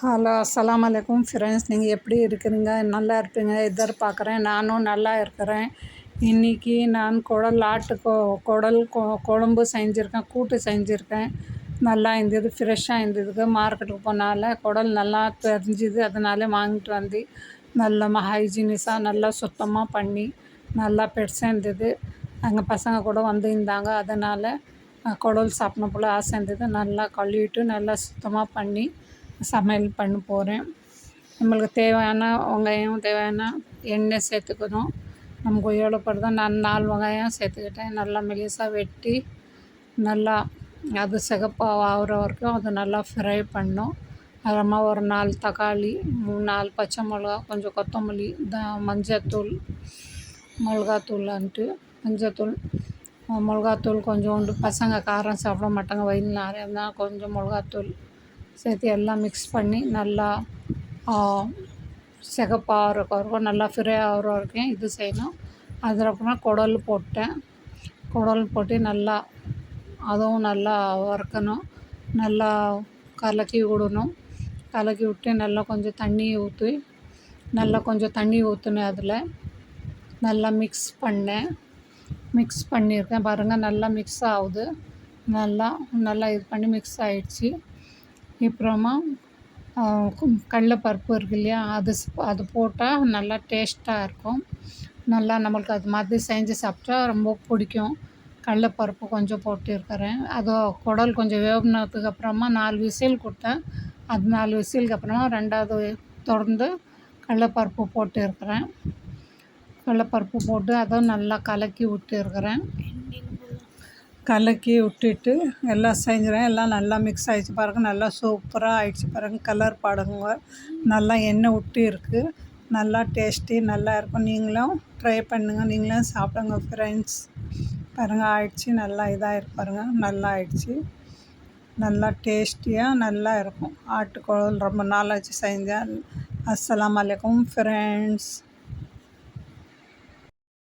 Hello அஸ்ஸலாமு அலைக்கும் friends, நீங்கள் எப்படி இருக்கிறீங்க? நல்லா இருப்பீங்க எதிர்பார்க்குறேன். நானும் நல்லா இருக்கிறேன். இன்றைக்கி நான் குடல் குழம்பு செஞ்சுருக்கேன், கூட்டு செஞ்சுருக்கேன். நல்லா இருந்தது, ஃப்ரெஷ்ஷாக இருந்ததுக்கு. மார்க்கெட்டுக்கு போனால் குடல் நல்லா தெரிஞ்சுது, அதனால வாங்கிட்டு வந்து நல்லா ஹைஜீனிஸாக நல்லா சுத்தமாக பண்ணி நல்லா பெருசாக இருந்தது. எங்கள் பசங்க கூட வந்துருந்தாங்க, அதனால் குடல் சாப்பிடணும் போல் ஆசை இருந்தது. நல்லா கழுவிட்டு நல்லா சுத்தமாக பண்ணி சமையல் பண்ண போகிறேன். நம்மளுக்கு தேவையான வெங்காயம், தேவையான எண்ணெய் சேர்த்துக்கணும். நமக்கு எவ்வளோப்படுதோ நான் 4 வெங்காயம் சேர்த்துக்கிட்டேன். நல்லா மெலிசாக வெட்டி நல்லா அது சிகப்பாக ஆகிற வரைக்கும் அது நல்லா ஃப்ரை பண்ணணும். அப்புறமா ஒரு 4 தக்காளி, 4 பச்சை மிளகா, கொஞ்சம் கொத்தமல்லி, மஞ்சத்தூள், மிளகாத்தூள் கொஞ்சோண்டு. பசங்க காரம் சாப்பிட மாட்டாங்க, வயிறு நிறைய இருந்தால் கொஞ்சம் மிளகாத்தூள் சேர்த்து எல்லாம் மிக்ஸ் பண்ணி நல்லா சிகப்பாகிற வரைக்கும் நல்லா ஃப்ரை ஆகிற வரைக்கும் இது செய்யணும். அதுக்கப்புறமா குடல் போட்டு நல்லா அதுவும் நல்லா வறுக்கணும். நல்லா கலக்கி விடணும். கலக்கி விட்டு நல்லா கொஞ்சம் தண்ணி ஊற்றினேன். அதில் நல்லா மிக்ஸ் பண்ணியிருக்கேன் பாருங்கள். நல்லா மிக்ஸ் ஆகுது. நல்லா இது பண்ணி மிக்ஸ் ஆகிடுச்சி. அப்புறமா கடலைப்பருப்பு இருக்கு இல்லையா, அது போட்டால் நல்லா டேஸ்ட்டாக இருக்கும். நல்லா நம்மளுக்கு அது மாதிரி செஞ்சு சாப்பிட்டா ரொம்ப பிடிக்கும். கடலைப்பருப்பு கொஞ்சம் போட்டிருக்கிறேன். அது குடல் கொஞ்சம் வேகுனதுக்கு அப்புறமா 4 விசில் கொடுத்தேன். அது 4 விசிலுக்கு அப்புறமா 2வது திறந்து கடலைப்பருப்பு போட்டிருக்கிறேன். கடலைப்பருப்பு போட்டு அதை நல்லா கலக்கி விட்டுட்டு எல்லாம் செஞ்சுறேன். எல்லாம் நல்லா மிக்ஸ் ஆகிடுச்சு பாருங்கள். நல்லா சூப்பராக ஆகிடுச்சு பாருங்கள். கலர் பாருங்க, நல்லா எண்ணெய் விட்டு இருக்குது. நல்லா டேஸ்டி நல்லா இருக்கும். நீங்களும் ட்ரை பண்ணுங்கள், நீங்களும் சாப்பிடுங்க ஃப்ரெண்ட்ஸ். பாருங்கள் ஆயிடுச்சு, நல்லா இதாகிருக்கு பாருங்கள். நல்லா ஆயிடுச்சு, நல்லா டேஸ்டியாக நல்லா இருக்கும். ஆட்டுக்குழல் ரொம்ப நாளாச்சு செஞ்சேன். அஸ்ஸலாமு அலைக்கும் ஃப்ரெண்ட்ஸ்.